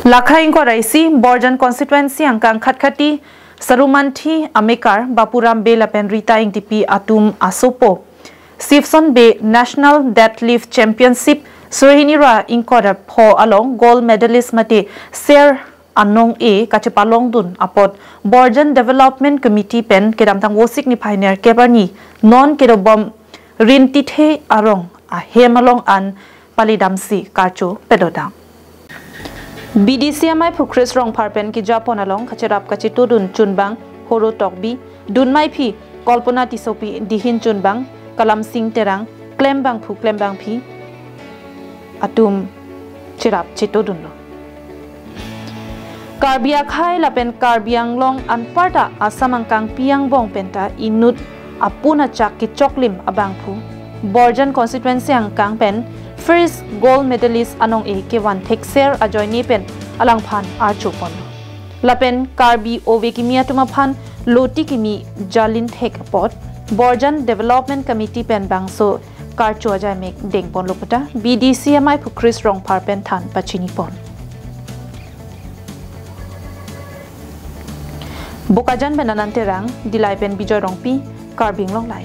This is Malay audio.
Lakhain ko raisi Borjan constituency angkang khatkati Sarumanthi Amekar Bapuram Bey lapen Rita ing tipi atum asopo Shivson Bey National Deadlift Championship Surhinira ingkoda pho along gold medalist mate share anong e kachapalong dun apot Borjan Development Committee pen kedam tang wosik ni pioneer kebarni non kedobom rintithe arong a hemalong an palidamsi karcho pedodang BDCMI Pukris Rong Parpen ki Japon along kacharap kachitu dun chunbang horo tokbi dun mai phi kolpona tisopi dihin chunbang kalam sing terang klembang phi atum chirap chitu dun lo Karbia khai lapen karbiang long anparta asamang kang piang bong penta inut apuna chak ki choklim abang phu Borjan constituency ang kang pen first gold medalist anong e ke wan thekser ajoini pen alang phan archupon lapen karbi ove kimia tuma phan loti kimi jalin thek pot Borjan Development Committee pen bangso karcho ajai mek dengpon lopata BDCMI Pukris Rong Parpen than pachini pon Bukajan benanan terang dilai pen bijoy rongpi karbing long lai